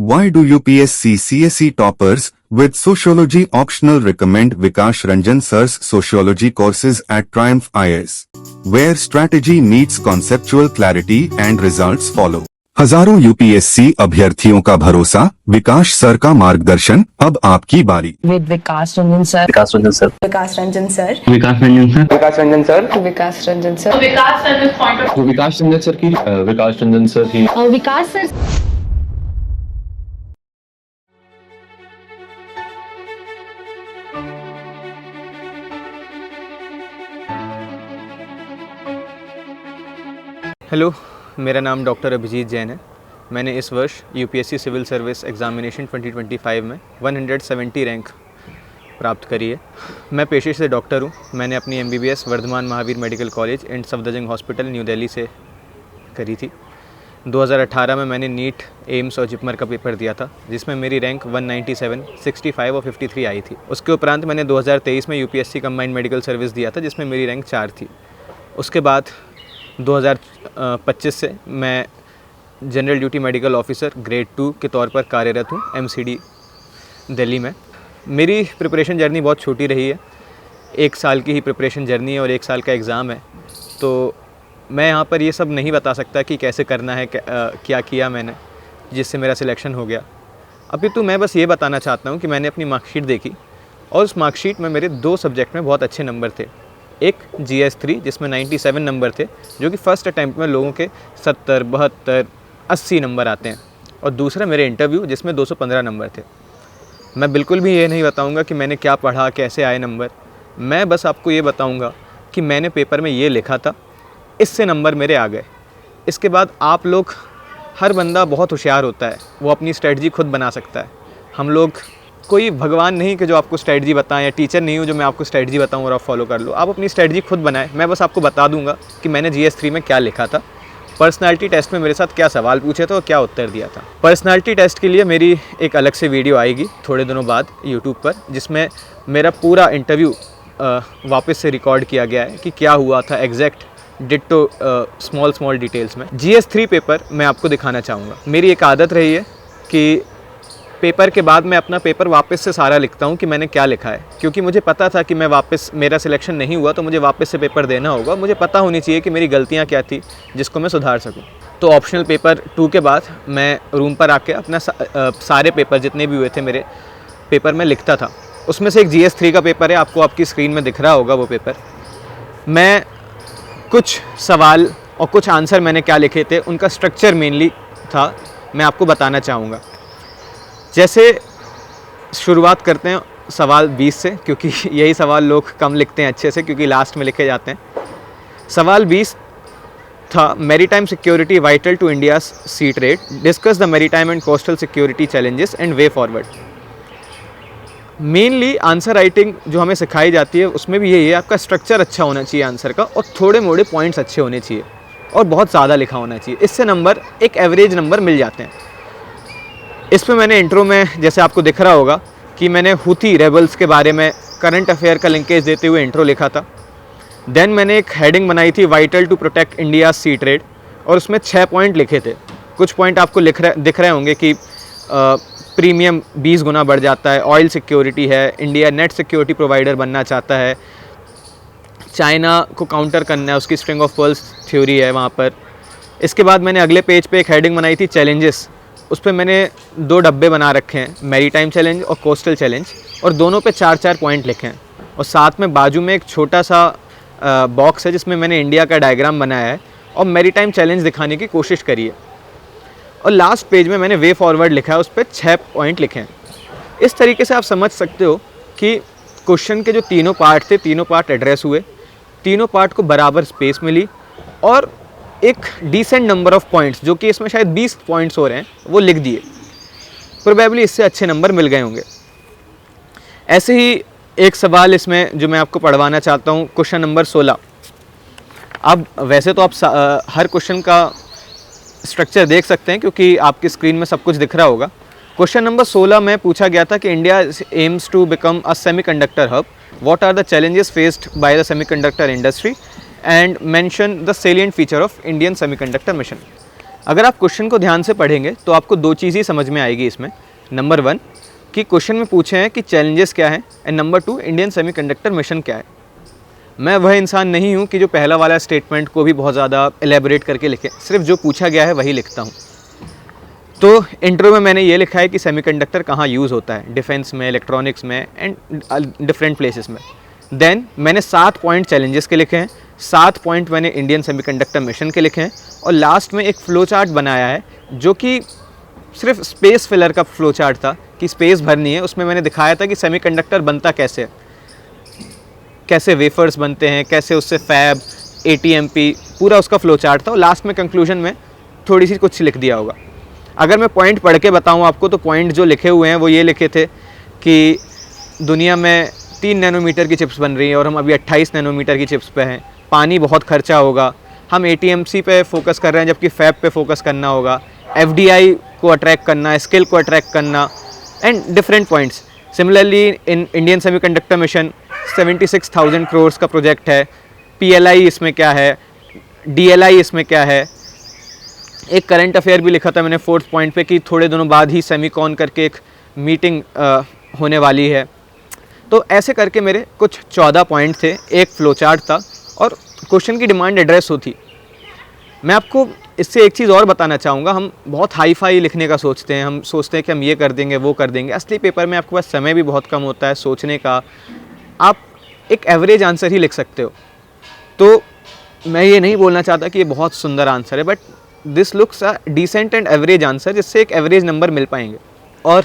Why do UPSC CSE toppers with sociology optional recommend Vikash Ranjan sir's sociology courses at Triumph IAS, where strategy meets conceptual clarity and results follow? हजारों UPSC अभ्यर्थियों का भरोसा, विकास sir का मार्गदर्शन, अब आपकी बारी। With Vikas Ranjan sir. Vikas Ranjan sir Vikas Ranjan sir. Vikas Ranjan sir Vikas Ranjan sir Vikas Ranjan sir. Vikas Ranjan point of Vikas Ranjan sir की विकास रंजन सर की विकास सर हेलो, मेरा नाम डॉक्टर अभिजीत जैन है। मैंने इस वर्ष यूपीएससी सिविल सर्विस एग्ज़ामिनेशन 2025 में 170 रैंक प्राप्त करी है। मैं पेशे से डॉक्टर हूँ। मैंने अपनी MBBS Vardhman Mahavir medical college and Safdarjung hospital new Delhi से करी थी। 2018 में मैंने नीट, एम्स और जिपमर का पेपर दिया था, जिसमें मेरी रैंक 197, 65 और 53 आई थी। उसके उपरांत मैंने 2023 में यूपीएससी कंबाइंड मेडिकल सर्विस दिया था, जिसमें मेरी रैंक 4 थी। उसके बाद 2025 से मैं general duty medical officer grade 2 के तौर पर कार्यरत हूँ एमसीडी दिल्ली में। मेरी प्रिपरेशन जर्नी बहुत छोटी रही है। 1 साल की ही प्रिपरेशन जर्नी है और 1 साल का एग्ज़ाम है। तो मैं यहाँ पर ये सब नहीं बता सकता कि कैसे करना है, क्या किया मैंने जिससे मेरा सिलेक्शन हो गया। अभी तो मैं बस ये बताना चाहता हूँ कि मैंने अपनी मार्कशीट देखी और उस मार्कशीट में मेरे 2 सब्जेक्ट में बहुत अच्छे नंबर थे। एक GS3 जिसमें 97 नंबर थे, जो कि फ़र्स्ट अटैम्प्ट में लोगों के 70, 72, 80 नंबर आते हैं, और दूसरा मेरे इंटरव्यू जिसमें 215 नंबर थे। मैं बिल्कुल भी ये नहीं बताऊंगा कि मैंने क्या पढ़ा, कैसे आए नंबर। मैं बस आपको ये बताऊंगा कि मैंने पेपर में ये लिखा था, इससे नंबर मेरे आ गए। इसके बाद आप लोग, हर बंदा बहुत होशियार होता है, वो अपनी स्ट्रेटजी खुद बना सकता है। हम लोग कोई भगवान नहीं कि जो आपको स्ट्रेटजी बताएं, या टीचर नहीं हो जो मैं आपको स्ट्रेटजी बताऊं और आप फॉलो कर लो। आप अपनी स्ट्रेटजी खुद बनाएं। मैं बस आपको बता दूंगा कि मैंने GS3 में क्या लिखा था, पर्सनालिटी टेस्ट में मेरे साथ क्या सवाल पूछे थे और क्या उत्तर दिया था। पर्सनालिटी टेस्ट के लिए मेरी एक अलग से वीडियो आएगी थोड़े दिनों बाद यूट्यूब पर, जिसमें मेरा पूरा इंटरव्यू वापस से रिकॉर्ड किया गया है कि क्या हुआ था एग्जैक्ट डिट्टो स्मॉल डिटेल्स में। GS3 पेपर मैं आपको दिखाना चाहूँगा। मेरी एक आदत रही है कि पेपर के बाद मैं अपना पेपर वापस से सारा लिखता हूँ कि मैंने क्या लिखा है, क्योंकि मुझे पता था कि मैं वापस, मेरा सिलेक्शन नहीं हुआ तो मुझे वापस से पेपर देना होगा। मुझे पता होनी चाहिए कि मेरी गलतियाँ क्या थी जिसको मैं सुधार सकूँ। तो ऑप्शनल पेपर 2 के बाद मैं रूम पर आके अपना सारे पेपर जितने भी हुए थे मेरे पेपर में लिखता था। उसमें से एक GS3 का पेपर है, आपको आपकी स्क्रीन में दिख रहा होगा वो पेपर। मैं कुछ सवाल और कुछ आंसर मैंने क्या लिखे थे, उनका स्ट्रक्चर मेनली था, मैं आपको बताना चाहूँगा। जैसे शुरुआत करते हैं सवाल 20 से, क्योंकि यही सवाल लोग कम लिखते हैं अच्छे से, क्योंकि लास्ट में लिखे जाते हैं। सवाल 20 था, maritime security vital to India's sea trade, discuss the maritime and coastal security challenges and way forward. Mainly answer writing जो हमें सिखाई जाती है उसमें भी यही है, आपका स्ट्रक्चर अच्छा होना चाहिए आंसर का, और थोड़े मोड़े पॉइंट्स अच्छे होने चाहिए, और बहुत ज़्यादा लिखा होना चाहिए। इससे नंबर, एक एवरेज नंबर मिल जाते हैं। इस पर मैंने इंट्रो में, जैसे आपको दिख रहा होगा कि मैंने हुथी रेबल्स के बारे में करंट अफेयर का लिंकेज देते हुए इंट्रो लिखा था। देन मैंने एक हेडिंग बनाई थी, vital to protect India sea trade, और उसमें 6 पॉइंट लिखे थे। कुछ पॉइंट आपको दिख रहे होंगे कि प्रीमियम 20 गुना बढ़ जाता है, ऑयल सिक्योरिटी है, इंडिया नेट सिक्योरिटी प्रोवाइडर बनना चाहता है, चाइना को काउंटर करना है, उसकी स्ट्रिंग ऑफ पर्ल्स थ्योरी है वहाँ पर। इसके बाद मैंने अगले पेज पे एक हेडिंग बनाई थी, चैलेंजेस। उस पर मैंने 2 डब्बे बना रखे हैं, मैरीटाइम चैलेंज और कोस्टल चैलेंज, और दोनों पे 4-4 पॉइंट लिखे हैं। और साथ में बाजू में एक छोटा सा बॉक्स है जिसमें मैंने इंडिया का डायग्राम बनाया है और मैरीटाइम चैलेंज दिखाने की कोशिश करी है। और लास्ट पेज में मैंने वे फॉरवर्ड लिखा है, उस पर 6 पॉइंट लिखे हैं। इस तरीके से आप समझ सकते हो कि क्वेश्चन के जो तीनों पार्ट थे, तीनों पार्ट एड्रेस हुए, तीनों पार्ट को बराबर स्पेस मिली, और एक डिसेंट नंबर ऑफ पॉइंट्स, जो कि इसमें शायद 20 पॉइंट्स हो रहे हैं, वो लिख दिए। प्रोबेबली इससे अच्छे नंबर मिल गए होंगे। ऐसे ही एक सवाल इसमें जो मैं आपको पढ़वाना चाहता हूँ, क्वेश्चन नंबर 16। अब वैसे तो आप हर क्वेश्चन का स्ट्रक्चर देख सकते हैं, क्योंकि आपकी स्क्रीन में सब कुछ दिख रहा होगा। क्वेश्चन नंबर 16 में पूछा गया था कि India aims to become a semiconductor hub, what are the challenges faced by the semiconductor industry and mention the salient feature of Indian semiconductor mission. अगर आप क्वेश्चन को ध्यान से पढ़ेंगे तो आपको दो चीज़ ही समझ में आएगी इसमें। नंबर 1 कि क्वेश्चन में पूछे हैं कि चैलेंजेस क्या हैं, and number 2 Indian semiconductor mission क्या है। मैं वह इंसान नहीं हूँ कि जो पहला वाला स्टेटमेंट को भी बहुत ज़्यादा एलेबोरेट करके लिखे, सिर्फ जो पूछा गया है वही लिखता हूँ। तो इंट्रो में मैंने ये लिखा है कि सेमीकंडक्टर कहाँ यूज़ होता है, डिफेंस में, इलेक्ट्रॉनिक्स में एंड डिफरेंट प्लेसेस में। देन मैंने 7 पॉइंट चैलेंजेस के लिखे हैं, 7 पॉइंट मैंने इंडियन सेमीकंडक्टर मिशन के लिखे हैं, और लास्ट में एक फ़्लो चार्ट बनाया है जो कि सिर्फ स्पेस फिलर का फ़्लो चार्ट था कि स्पेस भरनी है। उसमें मैंने दिखाया था कि सेमीकंडक्टर बनता कैसे है, कैसे वेफर्स बनते हैं, कैसे उससे फैब, ATMP, पूरा उसका फ़्लो चार्ट था। और लास्ट में कंक्लूजन में थोड़ी सी कुछ लिख दिया होगा। अगर मैं पॉइंट पढ़ के बताऊं आपको तो पॉइंट जो लिखे हुए हैं वो ये लिखे थे कि दुनिया में 3 नैनोमीटर की चिप्स बन रही हैं और हम अभी 28 नैनोमीटर की चिप्स पे हैं। पानी बहुत खर्चा होगा, हम ATMC पे फोकस कर रहे हैं जबकि फैब पे फोकस करना होगा। FDI को अट्रैक्ट करना, स्किल को अट्रैक्ट करना and different points. Similarly in Indian semiconductor mission 76,000 crore का प्रोजेक्ट है। PLI इसमें क्या है, DLI इसमें क्या है। एक करंट अफेयर भी लिखा था मैंने 4th पॉइंट पे कि थोड़े दिनों बाद ही सेमीकॉन करके एक मीटिंग होने वाली है। तो ऐसे करके मेरे कुछ 14 पॉइंट थे, एक फ्लो चार्ट था और क्वेश्चन की डिमांड एड्रेस होती। मैं आपको इससे एक चीज़ और बताना चाहूँगा। हम बहुत हाई फाई लिखने का सोचते हैं, हम सोचते हैं कि हम ये कर देंगे वो कर देंगे। असली पेपर में आपके पास समय भी बहुत कम होता है सोचने का, आप एक एवरेज आंसर ही लिख सकते हो। तो मैं ये नहीं बोलना चाहता कि ये बहुत सुंदर आंसर है, but this looks a decent and average answer, जिससे एक एवरेज नंबर मिल पाएंगे। और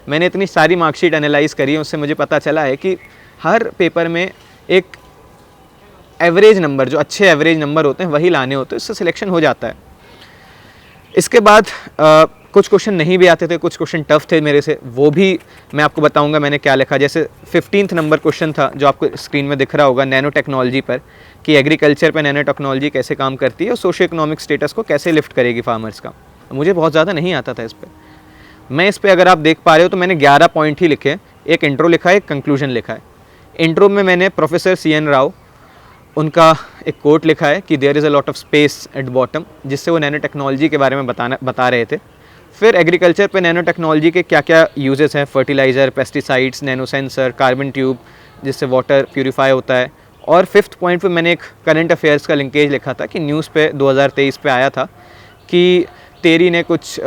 मैंने इतनी सारी मार्कशीट एनालाइज करी है, उससे मुझे पता चला है कि हर पेपर में एक एवरेज नंबर, जो अच्छे एवरेज नंबर होते हैं वही लाने होते हैं, इससे सिलेक्शन हो जाता है। इसके बाद कुछ क्वेश्चन नहीं भी आते थे, कुछ क्वेश्चन टफ थे मेरे से, वो भी मैं आपको बताऊंगा मैंने क्या लिखा। जैसे 15th नंबर क्वेश्चन था जो आपको स्क्रीन में दिख रहा होगा, नैनो टेक्नोलॉजी पर, कि एग्रीकल्चर पे नैनो टेक्नोलॉजी कैसे काम करती है और सोशो इकोनॉमिक स्टेटस को कैसे लिफ्ट करेगी फार्मर्स का। मुझे बहुत ज़्यादा नहीं आता था इस पर। मैं इस पर अगर आप देख पा रहे हो तो मैंने 11 पॉइंट ही लिखे, एक इंट्रो लिखा है, एक कंक्लूजन लिखा है। इंट्रो में मैंने प्रोफेसर CN राव उनका एक कोट लिखा है कि there is a lot of space at bottom, जिससे वो नैनो टेक्नोलॉजी के बारे में बता रहे थे। फिर एग्रीकल्चर पे नैनो टेक्नोलॉजी के क्या क्या यूजेस हैं, fertiliser, pesticides, nano sensor, carbon tube जिससे वाटर प्यूरिफाई होता है। और 5th पॉइंट पे मैंने एक करंट अफेयर्स का लिंकेज लिखा था कि न्यूज़ पे 2023 पे आया था कि टेरी ने कुछ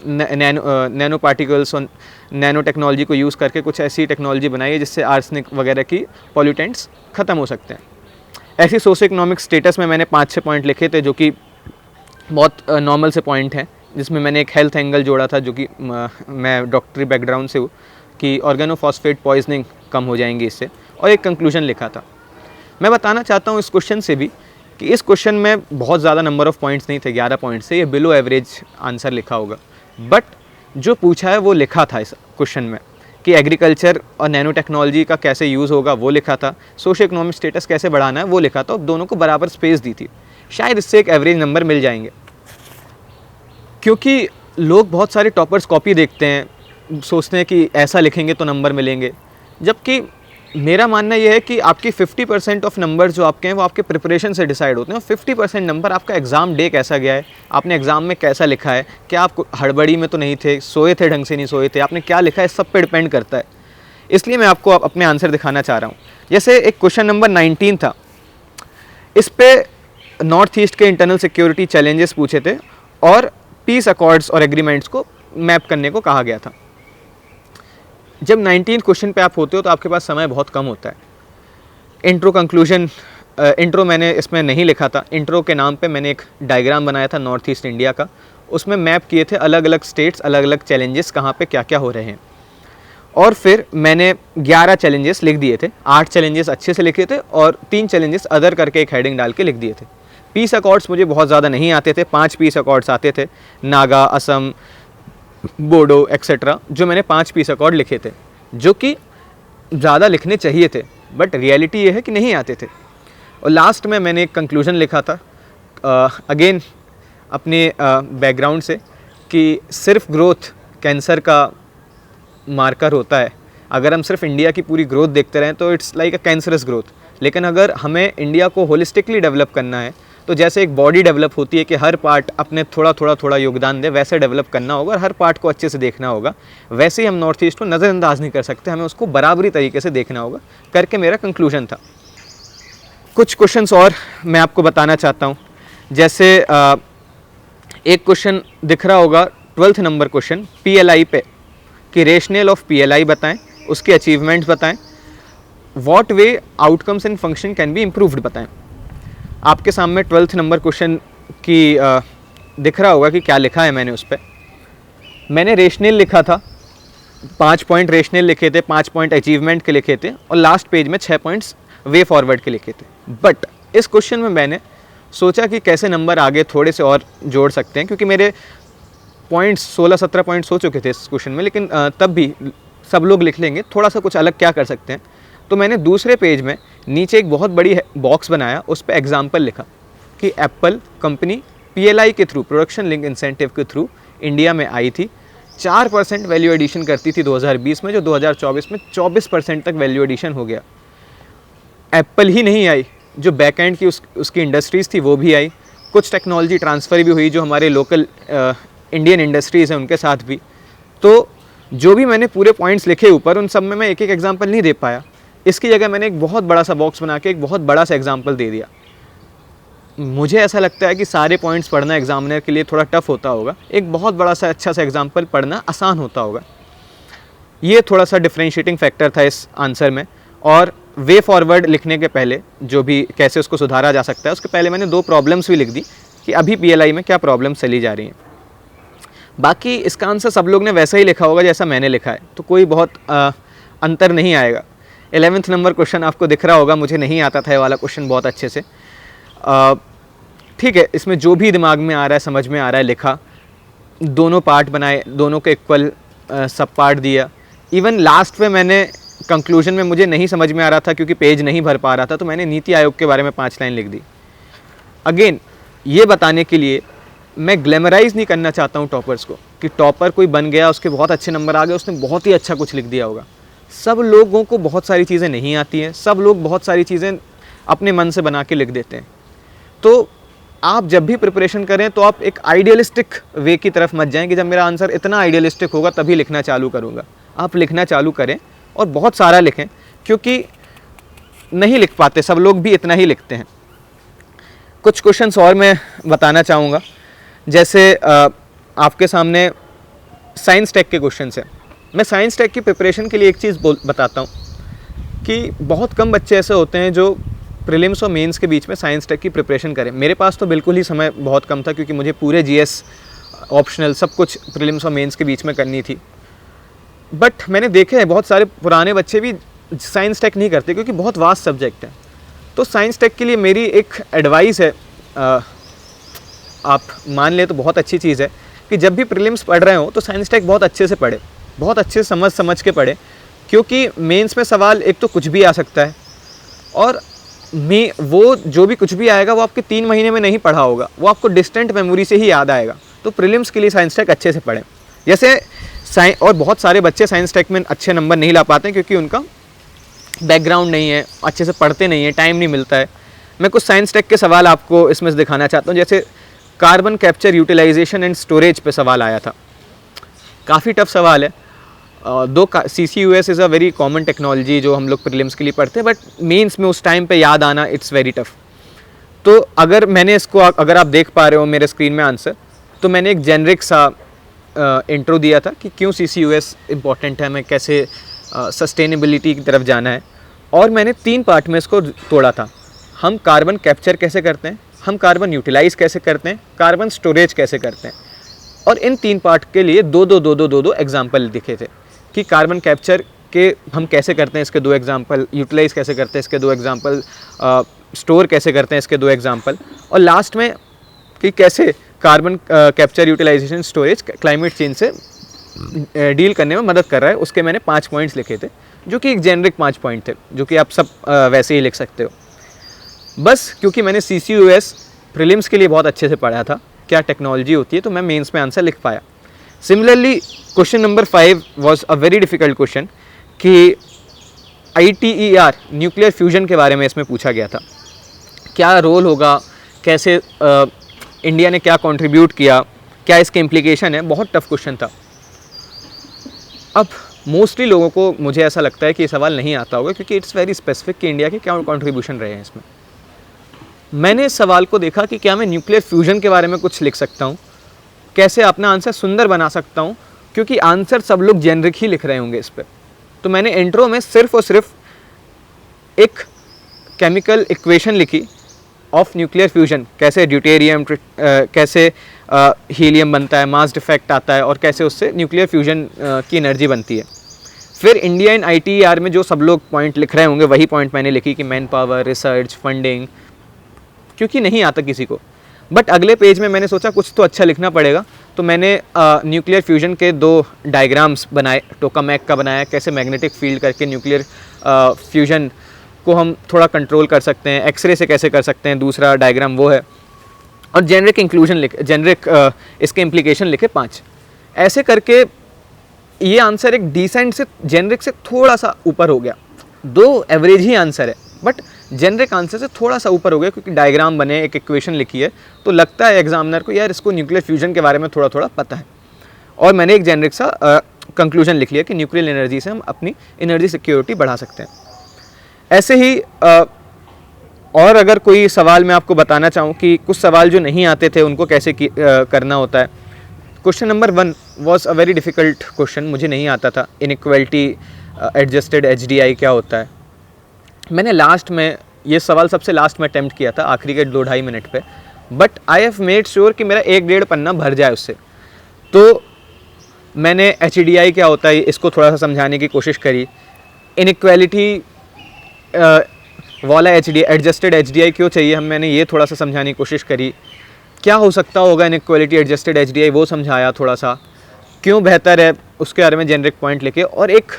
नैनो पार्टिकल्स और नैनो टेक्नोलॉजी को यूज़ करके कुछ ऐसी टेक्नोलॉजी बनाई है जिससे आर्सेनिक वगैरह की पॉल्यूटेंट्स ख़त्म हो सकते हैं। ऐसी सोशो इकोनॉमिक स्टेटस में मैंने 5-6 पॉइंट लिखे थे जो कि बहुत नॉर्मल से पॉइंट हैं, जिसमें मैंने एक हेल्थ एंगल जोड़ा था जो कि मैं डॉक्टरी बैकग्राउंड से हूँ कि ऑर्गेनोफॉस्फेट पॉइजनिंग कम हो जाएंगी इससे, और एक कंक्लूजन लिखा था। मैं बताना चाहता हूँ इस क्वेश्चन से भी कि इस क्वेश्चन में बहुत ज़्यादा नंबर ऑफ़ पॉइंट्स नहीं थे, 11 पॉइंट्स से, ये बिलो एवरेज आंसर लिखा होगा। बट जो पूछा है वो लिखा था इस क्वेश्चन में कि एग्रीकल्चर और नैनो टेक्नोलॉजी का कैसे यूज़ होगा वो लिखा था, सोशो इकोनॉमिक स्टेटस कैसे बढ़ाना है वो लिखा था, और दोनों को बराबर स्पेस दी थी। शायद इससे एक एवरेज नंबर मिल जाएंगे, क्योंकि लोग बहुत सारे टॉपर्स कॉपी देखते हैं, सोचते हैं कि ऐसा लिखेंगे तो नंबर मिलेंगे, जबकि मेरा मानना यह है कि आपकी 50% ऑफ नंबर जो आपके हैं वो आपके प्रिपरेशन से डिसाइड होते हैं, और 50% नंबर आपका एग्ज़ाम डे कैसा गया है, आपने एग्ज़ाम में कैसा लिखा है, क्या आप हड़बड़ी में तो नहीं थे, सोए थे, ढंग से नहीं सोए थे, आपने क्या लिखा है, सब पे डिपेंड करता है। इसलिए मैं आपको अपने आंसर दिखाना चाह रहा हूँ। जैसे एक क्वेश्चन नंबर 19 था, इस पर नॉर्थ ईस्ट के इंटरनल सिक्योरिटी चैलेंजेस पूछे थे और पीस अकॉर्ड्स और एग्रीमेंट्स को मैप करने को कहा गया था। जब 19 क्वेश्चन पे आप होते हो तो आपके पास समय बहुत कम होता है। इंट्रो कंक्लूजन, इंट्रो मैंने इसमें नहीं लिखा था, इंट्रो के नाम पे मैंने एक डायग्राम बनाया था नॉर्थ ईस्ट इंडिया का, उसमें मैप किए थे अलग अलग स्टेट्स, अलग अलग चैलेंजेस कहाँ पे क्या क्या हो रहे हैं, और फिर मैंने 11 चैलेंजेस लिख दिए थे। 8 चैलेंजेस अच्छे से लिखे थे और 3 चैलेंजेस अदर करके एक हेडिंग डाल के लिख दिए थे। पीस अकॉर्ड्स मुझे बहुत ज़्यादा नहीं आते थे, 5 पीस अकॉर्ड्स आते थे, नागा, असम, बोडो एक्सेट्रा, जो मैंने 5 पीस अकॉर्ड लिखे थे, जो कि ज़्यादा लिखने चाहिए थे, बट रियलिटी ये है कि नहीं आते थे। और लास्ट में मैंने एक कंक्लूजन लिखा था अगेन अपने बैकग्राउंड से, कि सिर्फ ग्रोथ कैंसर का मार्कर होता है। अगर हम सिर्फ इंडिया की पूरी ग्रोथ देखते रहें तो it's like a cancerous growth, लेकिन अगर हमें इंडिया को होलिस्टिकली डेवलप करना है, तो जैसे एक बॉडी डेवलप होती है कि हर पार्ट अपने थोड़ा योगदान दे, वैसे डेवलप करना होगा और हर पार्ट को अच्छे से देखना होगा। वैसे ही हम नॉर्थ ईस्ट को नज़रअंदाज नहीं कर सकते, हमें उसको बराबरी तरीके से देखना होगा करके मेरा कंक्लूजन था। कुछ क्वेश्चंस और मैं आपको बताना चाहता हूँ। जैसे एक क्वेश्चन दिख रहा होगा 12th नंबर क्वेश्चन PLI पे, कि रेशनल ऑफ PLI बताएं, उसके अचीवमेंट्स बताएं, what way outcomes and function can be improved बताएं। आपके सामने 12th नंबर क्वेश्चन की दिख रहा होगा कि क्या लिखा है मैंने उस पर। मैंने रेशनल लिखा था, 5 पॉइंट रेशनल लिखे थे, 5 पॉइंट अचीवमेंट के लिखे थे और लास्ट पेज में 6 पॉइंट्स वे फॉरवर्ड के लिखे थे। बट इस क्वेश्चन में मैंने सोचा कि कैसे नंबर आगे थोड़े से और जोड़ सकते हैं, क्योंकि मेरे पॉइंट्स 16-17 पॉइंट्स हो चुके थे इस क्वेश्चन में, लेकिन तब भी सब लोग लिख लेंगे, थोड़ा सा कुछ अलग क्या कर सकते हैं। तो मैंने दूसरे पेज में नीचे एक बहुत बड़ी बॉक्स बनाया, उस पर एग्जाम्पल लिखा कि एप्पल कंपनी PLI के थ्रू, प्रोडक्शन लिंक इंसेंटिव के थ्रू इंडिया में आई थी, 4% वैल्यू एडिशन करती थी 2020 में, जो 2024 में 24% तक वैल्यू एडिशन हो गया। एप्पल ही नहीं आई, जो बैक एंड की उसकी इंडस्ट्रीज़ थी वो भी आई, कुछ टेक्नोलॉजी ट्रांसफ़र भी हुई जो हमारे लोकल इंडियन इंडस्ट्रीज़ हैं उनके साथ भी। तो जो भी मैंने पूरे पॉइंट्स लिखे ऊपर, उन सब में मैं एक एक एग्जांपल नहीं दे पाया। इसकी जगह मैंने एक बहुत बड़ा सा बॉक्स बना के एक बहुत बड़ा सा एग्जांपल दे दिया। मुझे ऐसा लगता है कि सारे पॉइंट्स पढ़ना एग्जामिनर के लिए थोड़ा टफ होता होगा, एक बहुत बड़ा सा अच्छा सा एग्जाम्पल पढ़ना आसान होता होगा। ये थोड़ा सा डिफ्रेंशिएटिंग फैक्टर था इस आंसर में। और वे फॉरवर्ड लिखने के पहले, जो भी कैसे उसको सुधारा जा सकता है, उसके पहले मैंने 2 प्रॉब्लम्स भी लिख दी कि अभी PLI में क्या प्रॉब्लम्स चली जा रही हैं। बाकी इसका आंसर सब लोग ने वैसा ही लिखा होगा जैसा मैंने लिखा है, तो कोई बहुत अंतर नहीं आएगा। 11th नंबर क्वेश्चन आपको दिख रहा होगा, मुझे नहीं आता था ये वाला क्वेश्चन बहुत अच्छे से। ठीक है, इसमें जो भी दिमाग में आ रहा है, समझ में आ रहा है लिखा, दोनों पार्ट बनाए, दोनों को इक्वल सब पार्ट दिया। इवन लास्ट में मैंने कंक्लूजन में मुझे नहीं समझ में आ रहा था क्योंकि पेज नहीं भर पा रहा था, तो मैंने नीति आयोग के बारे में 5 लाइन लिख दी। अगेन ये बताने के लिए मैं ग्लैमराइज नहीं करना चाहता हूँ टॉपर्स को कि टॉपर कोई बन गया, उसके बहुत अच्छे नंबर आ गए, उसने बहुत ही अच्छा कुछ लिख दिया होगा। सब लोगों को बहुत सारी चीज़ें नहीं आती हैं, सब लोग बहुत सारी चीज़ें अपने मन से बना के लिख देते हैं। तो आप जब भी प्रिपरेशन करें तो आप एक आइडियलिस्टिक वे की तरफ मत जाएं कि जब मेरा आंसर इतना आइडियलिस्टिक होगा तभी लिखना चालू करूँगा। आप लिखना चालू करें और बहुत सारा लिखें, क्योंकि नहीं लिख पाते, सब लोग भी इतना ही लिखते हैं। कुछ क्वेश्चंस और मैं बताना चाहूँगा। जैसे आपके सामने साइंस टेक के क्वेश्चंस हैं। मैं साइंस टेक की प्रिपरेशन के लिए एक चीज़ बताता हूँ कि बहुत कम बच्चे ऐसे होते हैं जो प्रीलिम्स और मेंस के बीच में साइंस टेक की प्रिपरेशन करें। मेरे पास तो बिल्कुल ही समय बहुत कम था, क्योंकि मुझे पूरे GS ऑप्शनल सब कुछ प्रीलिम्स और मेंस के बीच में करनी थी। बट मैंने देखे हैं बहुत सारे पुराने बच्चे भी साइंस टेक नहीं करते, क्योंकि बहुत वास्ट सब्जेक्ट है। तो साइंस टेक के लिए मेरी एक एडवाइस है, आप मान ले तो बहुत अच्छी चीज़ है कि जब भी प्रीलिम्स पढ़ रहे हो तो साइंस टेक बहुत अच्छे से पढ़े, बहुत अच्छे से समझ के पढ़े, क्योंकि मेंस में सवाल एक तो कुछ भी आ सकता है, और वो जो भी कुछ भी आएगा वो आपके 3 महीने में नहीं पढ़ा होगा, वो आपको डिस्टेंट मेमोरी से ही याद आएगा। तो प्रीलिम्स के लिए साइंस टेक अच्छे से पढ़ें। जैसे और बहुत सारे बच्चे साइंस टेक में अच्छे नंबर नहीं ला पाते क्योंकि उनका बैकग्राउंड नहीं है, अच्छे से पढ़ते नहीं है, टाइम नहीं मिलता है। मैं कुछ साइंस टेक के सवाल आपको इसमें से दिखाना चाहता हूँ। जैसे carbon capture utilization and storage पे सवाल आया था, काफ़ी टफ सवाल है। CCUS is a very common technology जो हम लोग प्रीलिम्स के लिए पढ़ते हैं, बट मेंस में उस टाइम पे याद आना इट्स वेरी टफ। तो अगर मैंने इसको, अगर आप देख पा रहे हो मेरे स्क्रीन में आंसर, तो मैंने एक जेनरिक सा इंट्रो दिया था कि क्यों CCUS इम्पॉर्टेंट है, हमें कैसे सस्टेनेबिलिटी की तरफ जाना है, और मैंने 3 पार्ट में इसको तोड़ा था। हम कार्बन कैप्चर कैसे करते हैं, हम कार्बन यूटिलाइज़ कैसे करते हैं, कार्बन स्टोरेज कैसे करते हैं, और इन 3 पार्ट के लिए दो एग्जाम्पल दिखे थे कि कार्बन कैप्चर के हम कैसे करते हैं, इसके 2 एग्जाम्पल, यूटिलाइज़ कैसे करते हैं, इसके 2 एग्जाम्पल, स्टोर कैसे करते हैं, इसके 2 एग्जाम्पल, और लास्ट में कि कैसे carbon capture utilization storage climate change से डील करने में मदद कर रहा है। उसके मैंने 5 पॉइंट्स लिखे थे, जो कि एक जेनरिक 5 पॉइंट थे, जो कि आप सब वैसे ही लिख सकते हो। बस क्योंकि मैंने CCUS प्रीलिम्स के लिए बहुत अच्छे से पढ़ा था, क्या टेक्नोलॉजी होती है, तो मैं मेंस में आंसर लिख पाया। Similarly question number 5 was a very difficult question कि ITER न्यूक्लियर फ्यूजन के बारे में इसमें पूछा गया था। क्या रोल होगा, कैसे इंडिया ने क्या कंट्रीब्यूट किया, क्या इसके इम्प्लीकेशन है, बहुत टफ क्वेश्चन था। अब मोस्टली लोगों को मुझे ऐसा लगता है कि ये सवाल नहीं आता होगा क्योंकि इट्स वेरी स्पेसिफिक कि इंडिया के क्या कंट्रीब्यूशन रहे हैं इसमें। मैंने इस सवाल को देखा कि क्या मैं न्यूक्लियर फ्यूजन के बारे में कुछ लिख सकता हूँ, कैसे अपना आंसर सुंदर बना सकता हूँ, क्योंकि आंसर सब लोग जेनरिक ही लिख रहे होंगे इस पर। तो मैंने इंट्रो में सिर्फ और सिर्फ एक केमिकल इक्वेशन लिखी ऑफ न्यूक्लियर फ्यूजन, कैसे ड्यूटेरियम कैसे हीलियम बनता है, मास डिफेक्ट आता है और कैसे उससे न्यूक्लियर फ्यूजन की एनर्जी बनती है। फिर इंडियन ITER में जो सब लोग पॉइंट लिख रहे होंगे वही पॉइंट मैंने लिखी कि मैन पावर, रिसर्च, फंडिंग, क्योंकि नहीं आता किसी को। बट अगले पेज में मैंने सोचा कुछ तो अच्छा लिखना पड़ेगा, तो मैंने न्यूक्लियर फ्यूजन के 2 डायग्राम्स बनाए। टोकामैक का बनाया, कैसे मैग्नेटिक फील्ड करके न्यूक्लियर फ्यूजन को हम थोड़ा कंट्रोल कर सकते हैं, एक्सरे से कैसे कर सकते हैं, दूसरा डायग्राम वो है। और जेनरिक इंक्लूजन लिखे, जेनरिक इसके इम्प्लीकेशन लिखे 5। ऐसे करके ये आंसर एक डिसेंट से जेनरिक से थोड़ा सा ऊपर हो गया। 2 एवरेज ही आंसर है बट जेनरिक आंसर से थोड़ा सा ऊपर हो गया क्योंकि डायग्राम बने, एक इक्वेशन लिखी है, तो लगता है एग्जामिनर को यार इसको न्यूक्लियर फ्यूजन के बारे में थोड़ा थोड़ा पता है। और मैंने एक जेनरिक सा कंक्लूजन लिख लिया कि न्यूक्लियर एनर्जी से हम अपनी एनर्जी सिक्योरिटी बढ़ा सकते हैं। ऐसे ही और अगर कोई सवाल मैं आपको बताना चाहूँ कि कुछ सवाल जो नहीं आते थे उनको कैसे करना होता है। Question number 1 was a very difficult question, मुझे नहीं आता था। इनइक्वालिटी एडजस्टेड HDI क्या होता है। मैंने लास्ट में ये सवाल सबसे लास्ट में अटैम्प्ट किया था, आखिरी के 2-2.5 मिनट पे, but I have made sure कि मेरा 1-1.5 पन्ना भर जाए उससे। तो मैंने HDI क्या होता है इसको थोड़ा सा समझाने की कोशिश करी। इनइक्वालिटी वाला HDI, एडजस्टेड HDI क्यों चाहिए मैंने ये थोड़ा सा समझाने की कोशिश करी। क्या हो सकता होगा इनइक्वालिटी एडजस्टेड HDI वो समझाया थोड़ा सा, क्यों बेहतर है उसके बारे में जेनरिक पॉइंट लेके, और एक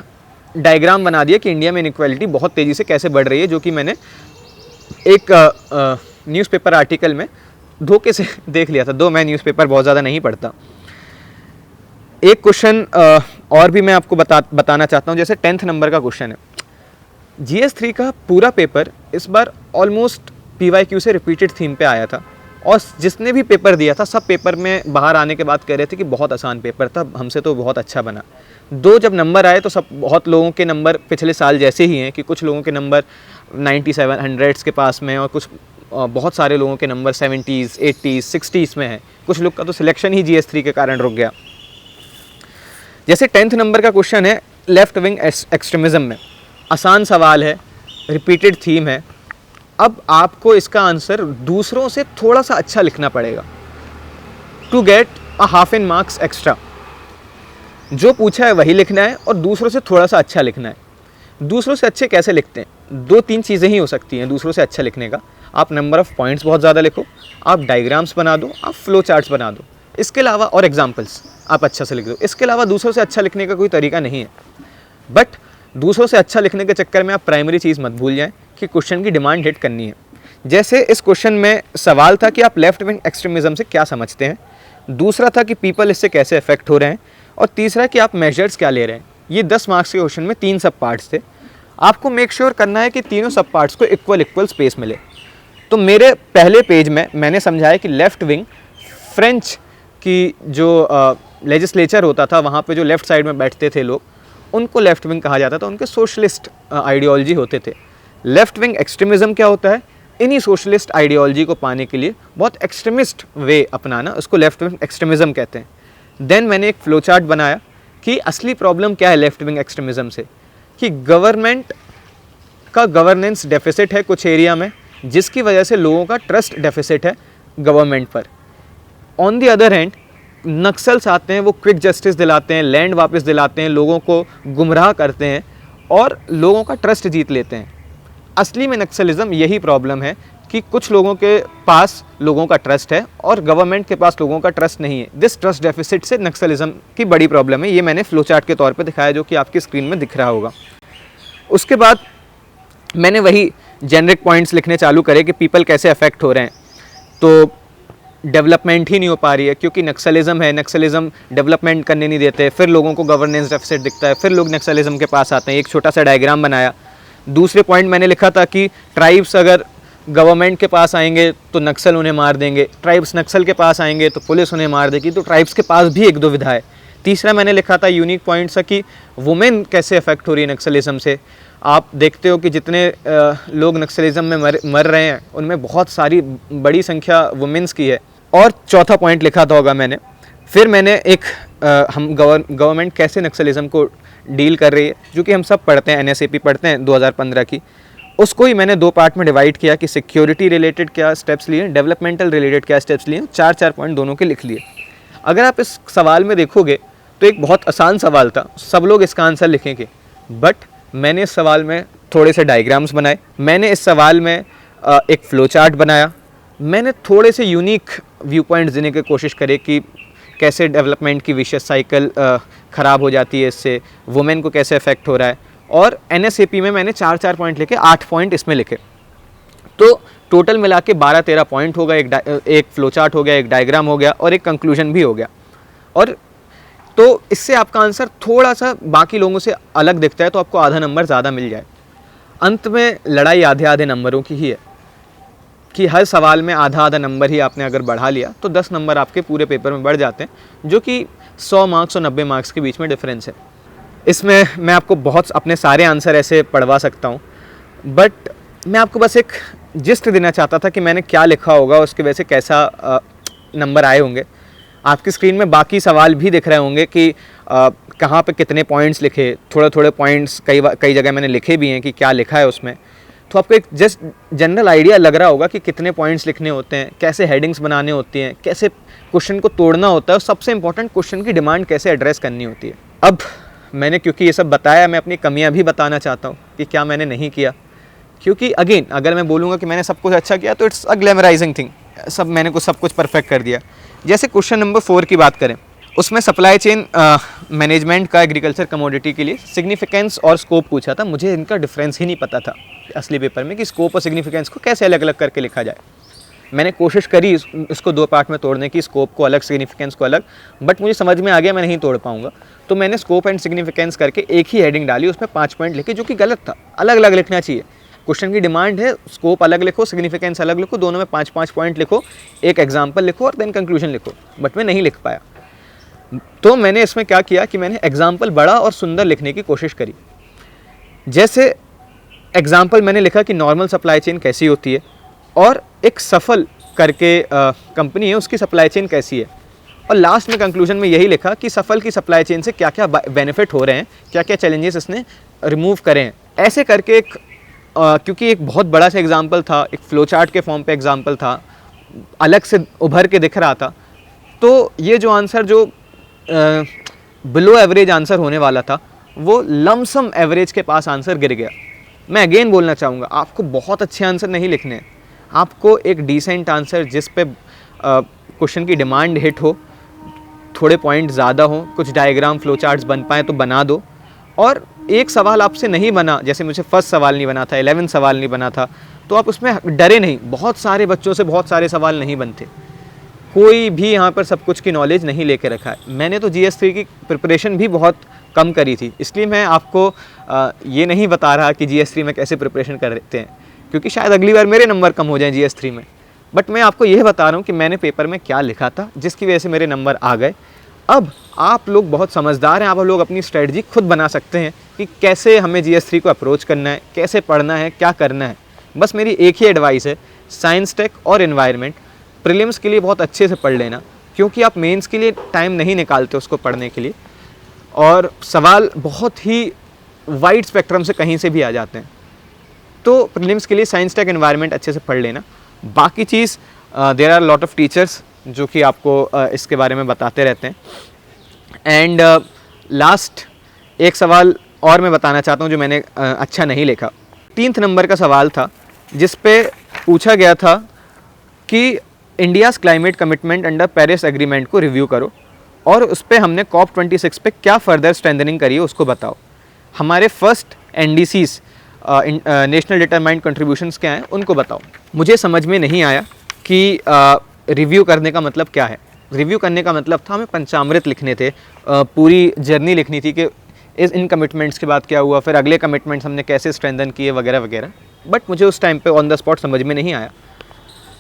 डायग्राम बना दिया कि इंडिया में इनइक्वालिटी बहुत तेज़ी से कैसे बढ़ रही है, जो कि मैंने एक न्यूज़पेपर आर्टिकल में धोखे से देख लिया था। दो मैं न्यूज़पेपर बहुत ज़्यादा नहीं पढ़ता। एक क्वेश्चन और भी मैं आपको बताना चाहता हूँ। जैसे 10th नंबर का क्वेश्चन है, GS3 का पूरा पेपर इस बार ऑलमोस्ट PYQ से रिपीटेड थीम पे आया था, और जिसने भी पेपर दिया था सब पेपर में बाहर आने के बाद कह रहे थे कि बहुत आसान पेपर था, हमसे तो बहुत अच्छा बना। जब नंबर आए तो सब बहुत लोगों के नंबर पिछले साल जैसे ही हैं कि कुछ लोगों के नंबर 97 100s के पास में, और कुछ बहुत सारे लोगों के नंबर 70s 80s 60s में हैं। कुछ लोग का तो सिलेक्शन ही GS3 के कारण रुक गया। जैसे 10th नंबर का क्वेश्चन है लेफ्ट विंग एक्सट्रीमिज़म में, आसान सवाल है, रिपीटेड थीम है। अब आपको इसका आंसर दूसरों से थोड़ा सा अच्छा लिखना पड़ेगा to get a half in marks extra. जो पूछा है वही लिखना है और दूसरों से थोड़ा सा अच्छा लिखना है। दूसरों से अच्छे कैसे लिखते हैं? 2-3 चीज़ें ही हो सकती हैं दूसरों से अच्छा लिखने का। आप नंबर ऑफ़ पॉइंट्स बहुत ज़्यादा लिखो, आप डायग्राम्स बना दो, आप फ्लो चार्ट्स बना दो, इसके अलावा और एग्जाम्पल्स आप अच्छा से लिख दो। इसके अलावा दूसरों से अच्छा लिखने का कोई तरीका नहीं है। बट दूसरों से अच्छा लिखने के चक्कर में आप प्राइमरी चीज़ मत भूल जाएं कि क्वेश्चन की डिमांड हिट करनी है। जैसे इस क्वेश्चन में सवाल था कि आप लेफ्ट विंग एक्सट्रीमिज़म से क्या समझते हैं, दूसरा था कि पीपल इससे कैसे अफेक्ट हो रहे हैं, और तीसरा कि आप मेजर्स क्या ले रहे हैं। ये 10 मार्क्स के क्वेश्चन में 3 सब पार्ट्स थे। आपको मेक श्योर करना है कि तीनों सब पार्ट्स को इक्वल स्पेस मिले। तो मेरे पहले पेज में मैंने समझाया कि लेफ़्ट विंग फ्रेंच की जो लेजिस्लेचर होता था, वहाँ पे जो लेफ़्ट साइड में बैठते थे लोग, उनको लेफ़्ट विंग कहा जाता था। उनके सोशलिस्ट आइडियोलॉजी होते थे। लेफ़्ट विंग एक्सट्रीमिज़म क्या होता है? इन्हीं सोशलिस्ट आइडियोलॉजी को पाने के लिए बहुत एक्सट्रीमिस्ट वे अपनाना, उसको लेफ़्ट विंग एक्सट्रीमिज़म कहते हैं। देन मैंने एक फ्लो चार्ट बनाया कि असली प्रॉब्लम क्या है लेफ़्ट विंग एक्सट्रीमिज़म से, कि गवर्नमेंट का गवर्नेंस डेफिसिट है कुछ एरिया में, जिसकी वजह से लोगों का ट्रस्ट डेफिसिट है गवर्नमेंट पर। On the other hand Naxals आते हैं, वो क्विक जस्टिस दिलाते हैं, लैंड वापस दिलाते हैं, लोगों को गुमराह करते हैं और लोगों का ट्रस्ट जीत लेते हैं। असली में नक्सलिज्म यही प्रॉब्लम है कि कुछ लोगों के पास लोगों का ट्रस्ट है और गवर्नमेंट के पास लोगों का ट्रस्ट नहीं है। दिस ट्रस्ट डेफिसिट से नक्सलिज्म की बड़ी प्रॉब्लम है। ये मैंने फ्लो चार्ट के तौर पे दिखाया, जो कि आपकी स्क्रीन में दिख रहा होगा। उसके बाद मैंने वही जेनरिक पॉइंट्स लिखने चालू करे कि पीपल कैसे अफेक्ट हो रहे हैं। तो डेवलपमेंट ही नहीं हो पा रही है क्योंकि नक्सलिज्म है, नक्सलिज्म डेवलपमेंट करने नहीं देते, फिर लोगों को गवर्नेंस डेफिसिट दिखता है, फिर लोग नक्सलिज्म के पास आते हैं। एक छोटा सा डायग्राम बनाया। दूसरे पॉइंट मैंने लिखा था कि ट्राइब्स अगर गवर्नमेंट के पास आएंगे तो नक्सल उन्हें मार देंगे, ट्राइब्स नक्सल के पास आएंगे तो पुलिस उन्हें मार देगी, तो ट्राइब्स के पास भी एक दुविधा है। तीसरा मैंने लिखा था यूनिक पॉइंट सा कि वुमेन कैसे अफेक्ट हो रही है नक्सलिज्म से। आप देखते हो कि जितने लोग नक्सलिज्म में मर रहे हैं उनमें बहुत सारी बड़ी संख्या वुमेन्स की है। और चौथा पॉइंट लिखा था होगा मैंने, फिर मैंने एक हम गवर्नमेंट कैसे नक्सलिज्म को डील कर रही है, जो कि हम सब पढ़ते हैं, NSAP पढ़ते हैं 2015 की, उसको ही मैंने 2 पार्ट में डिवाइड किया कि सिक्योरिटी रिलेटेड क्या स्टेप्स लिए, डेवलपमेंटल रिलेटेड क्या स्टेप्स लिए, 4-4 पॉइंट दोनों के लिख लिए। अगर आप इस सवाल में देखोगे तो एक बहुत आसान सवाल था, सब लोग इसका आंसर लिखेंगे, बट मैंने इस सवाल में थोड़े से डायग्राम्स बनाए, मैंने इस सवाल में एक फ्लो चार्ट बनाया, मैंने थोड़े से यूनिक व्यू पॉइंट्स देने की कोशिश करी कि कैसे डेवलपमेंट की विशेष साइकिल ख़राब हो जाती है, इससे वुमेन को कैसे अफेक्ट हो रहा है। और NSAP में मैंने 4-4 पॉइंट लिखे, 8 पॉइंट इसमें लिखे, तो टोटल मिला के 12-13 पॉइंट हो गया, एक फ्लो चार्ट हो गया, एक डायग्राम हो गया और एक कंक्लूजन भी हो गया। और तो इससे आपका आंसर थोड़ा सा बाकी लोगों से अलग दिखता है, तो आपको आधा नंबर ज़्यादा मिल जाए। अंत में लड़ाई आधे नंबरों की ही है कि हर सवाल में आधा नंबर ही आपने अगर बढ़ा लिया तो 10 नंबर आपके पूरे पेपर में बढ़ जाते हैं, जो कि 100 मार्क्स और 90 मार्क्स के बीच में डिफरेंस है। इसमें मैं आपको बहुत अपने सारे आंसर ऐसे पढ़वा सकता हूँ, बट मैं आपको बस एक जिस्ट देना चाहता था कि मैंने क्या लिखा होगा, उसके वजह से कैसा नंबर आए होंगे। आपकी स्क्रीन में बाकी सवाल भी दिख रहे होंगे कि कहाँ पे कितने पॉइंट्स लिखे, थोड़े पॉइंट्स कई जगह मैंने लिखे भी हैं कि क्या लिखा है उसमें, तो आपको एक जस्ट जनरल आइडिया लग रहा होगा कि कितने पॉइंट्स लिखने होते हैं, कैसे हेडिंग्स बनाने होती हैं, कैसे क्वेश्चन को तोड़ना होता है और सबसे इंपॉर्टेंट क्वेश्चन की डिमांड कैसे एड्रेस करनी होती है। अब मैंने क्योंकि ये सब बताया, मैं अपनी कमियां भी बताना चाहता हूँ कि क्या मैंने नहीं किया, क्योंकि अगेन अगर मैं बोलूँगा कि मैंने सब कुछ अच्छा किया तो इट्स अ ग्लैमराइजिंग थिंग, सब कुछ परफेक्ट कर दिया। जैसे क्वेश्चन नंबर 4 की बात करें, उसमें सप्लाई चेन मैनेजमेंट का एग्रीकल्चर कमोडिटी के लिए सिग्निफिकेंस और स्कोप पूछा था। मुझे इनका डिफरेंस ही नहीं पता था असली पेपर में कि स्कोप और सिग्निफिकेंस को कैसे अलग अलग करके लिखा जाए। मैंने कोशिश करी इसको 2 पार्ट में तोड़ने की, स्कोप को अलग, सिग्निफिकेंस को अलग, बट मुझे समझ में आ गया मैं नहीं तोड़ पाऊंगा, तो मैंने स्कोप एंड सिग्निफिकेंस करके एक ही हेडिंग डाली, उसमें 5 पॉइंट लिखे, जो कि गलत था। अलग अलग लिखना चाहिए। क्वेश्चन की डिमांड है स्कोप अलग लिखो, सिग्निफिकेंस अलग लिखो, दोनों में 5-5 पॉइंट लिखो, एक एग्जाम्पल लिखो और देन कंक्लूजन लिखो, बट मैं नहीं लिख पाया। तो मैंने इसमें क्या किया कि मैंने एग्जाम्पल बड़ा और सुंदर लिखने की कोशिश करी। जैसे एग्जाम्पल मैंने लिखा कि नॉर्मल सप्लाई चेन कैसी होती है और एक सफल करके कंपनी है उसकी सप्लाई चेन कैसी है, और लास्ट में कंक्लूजन में यही लिखा कि सफल की सप्लाई चेन से क्या क्या बेनिफिट हो रहे हैं, क्या क्या चैलेंजेस इसने रिमूव करे हैं। ऐसे करके एक क्योंकि एक बहुत बड़ा सा एग्जाम्पल था, एक फ्लो चार्ट के फॉर्म पे एग्जाम्पल था, अलग से उभर के दिख रहा था, तो ये जो आंसर जो बिलो एवरेज आंसर होने वाला था वो लमसम एवरेज के पास आंसर गिर गया। मैं अगेन बोलना चाहूँगा, आपको बहुत अच्छे आंसर नहीं लिखने हैं, आपको एक डिसेंट आंसर जिस पे क्वेश्चन की डिमांड हिट हो, थोड़े पॉइंट ज़्यादा हो, कुछ डायग्राम फ्लो चार्ट्स बन पाएँ तो बना दो। और एक सवाल आपसे नहीं बना, जैसे मुझे फर्स्ट सवाल नहीं बना था, 11 सवाल नहीं बना था, तो आप उसमें डरे नहीं। बहुत सारे बच्चों से बहुत सारे सवाल नहीं बनते, कोई भी यहाँ पर सब कुछ की नॉलेज नहीं लेके रखा है। मैंने तो GS3 की प्रिपरेशन भी बहुत कम करी थी, इसलिए मैं आपको ये नहीं बता रहा कि GS3 में कैसे प्रिपरेशन करते हैं, क्योंकि शायद अगली बार मेरे नंबर कम हो जाएं GS3 में। बट मैं आपको यह बता रहा हूँ कि मैंने पेपर में क्या लिखा था जिसकी वजह से मेरे नंबर आ गए। अब आप लोग बहुत समझदार हैं, आप लोग अपनी स्ट्रेटजी खुद बना सकते हैं कि कैसे हमें GS3 को अप्रोच करना है, कैसे पढ़ना है, क्या करना है। बस मेरी एक ही एडवाइस है, साइंस टेक और एनवायरनमेंट प्रीलिम्स के लिए बहुत अच्छे से पढ़ लेना, क्योंकि आप मेंस के लिए टाइम नहीं निकालते उसको पढ़ने के लिए, और सवाल बहुत ही वाइड स्पेक्ट्रम से कहीं से भी आ जाते हैं। तो प्रीलिम्स के लिए साइंस टेक एनवायरनमेंट अच्छे से पढ़ लेना। बाकी चीज़ there are lot of teachers जो कि आपको इसके बारे में बताते रहते हैं। एंड लास्ट एक सवाल और मैं बताना चाहता हूँ जो मैंने अच्छा नहीं लिखा। 3 नंबर का सवाल था जिस पे पूछा गया था कि India's climate commitment under Paris agreement को रिव्यू करो, और उस पर हमने COP26 पे क्या फर्दर स्ट्रेंथनिंग करी है उसको बताओ। हमारे first NDCs national determined contributions क्या हैं उनको बताओ। मुझे समझ में नहीं आया कि रिव्यू करने का मतलब क्या है। रिव्यू करने का मतलब था हमें पंचामृत लिखने थे, पूरी जर्नी लिखनी थी कि इन कमिटमेंट्स के बाद क्या हुआ, फिर अगले कमिटमेंट्स हमने कैसे स्ट्रेंथन किए वगैरह वगैरह। बट मुझे उस टाइम पे ऑन द स्पॉट समझ में नहीं आया।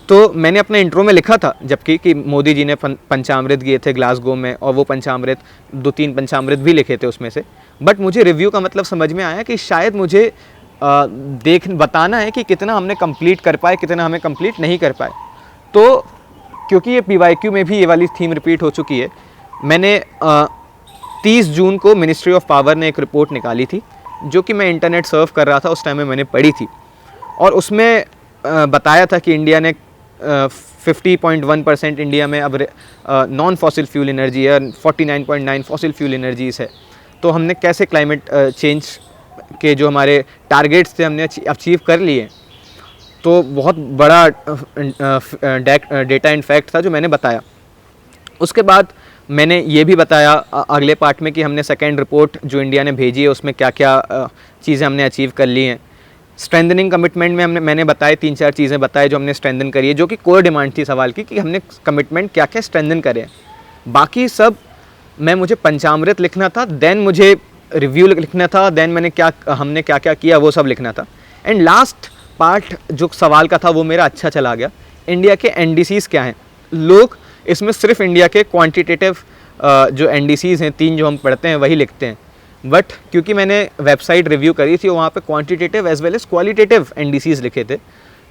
तो मैंने अपने इंट्रो में लिखा था जबकि कि मोदी जी ने पंचामृत दिए थे ग्लासगो में, और वो पंचामृत 2-3 पंचामृत भी लिखे थे उसमें से। बट मुझे रिव्यू का मतलब समझ में आया कि शायद मुझे बताना है कि कितना हमने कंप्लीट कर पाए, कितना हमें कंप्लीट नहीं कर पाए। तो क्योंकि ये PYQ में भी ये वाली थीम रिपीट हो चुकी है, मैंने 30 जून को मिनिस्ट्री ऑफ पावर ने एक रिपोर्ट निकाली थी जो कि मैं इंटरनेट सर्फ कर रहा था उस टाइम में, मैंने पढ़ी थी। और उसमें बताया था कि इंडिया ने 50.1% इंडिया में अब नॉन फॉसिल फ्यूल एनर्जी है, 49.9 फॉसिल फ्यूल एनर्जीज़ है। तो हमने कैसे क्लाइमेट चेंज के जो हमारे टारगेट्स थे हमने अचीव कर लिए। तो बहुत बड़ा डेटा इन फैक्ट था जो मैंने बताया। उसके बाद मैंने ये भी बताया अगले पार्ट में कि हमने सेकेंड रिपोर्ट जो इंडिया ने भेजी है उसमें क्या क्या चीज़ें हमने अचीव कर ली हैं। स्ट्रेंथनिंग कमिटमेंट में मैंने बताए 3-4 चीज़ें बताई जो हमने स्ट्रेंथन करी है, जो कि कोर डिमांड थी सवाल की कि हमने कमिटमेंट क्या क्या स्ट्रेंथन करे। बाकी सब मुझे पंचामृत लिखना था, देन मुझे रिव्यू लिखना था, देन हमने क्या क्या किया वो सब लिखना था। एंड लास्ट पार्ट जो सवाल का था वो मेरा अच्छा चला गया। इंडिया के NDCs क्या हैं? लोग इसमें सिर्फ इंडिया के क्वांटिटेटिव जो NDCs हैं 3 जो हम पढ़ते हैं वही लिखते हैं। बट क्योंकि मैंने वेबसाइट रिव्यू करी थी वहाँ पे quantitative as well as qualitative NDCs लिखे थे,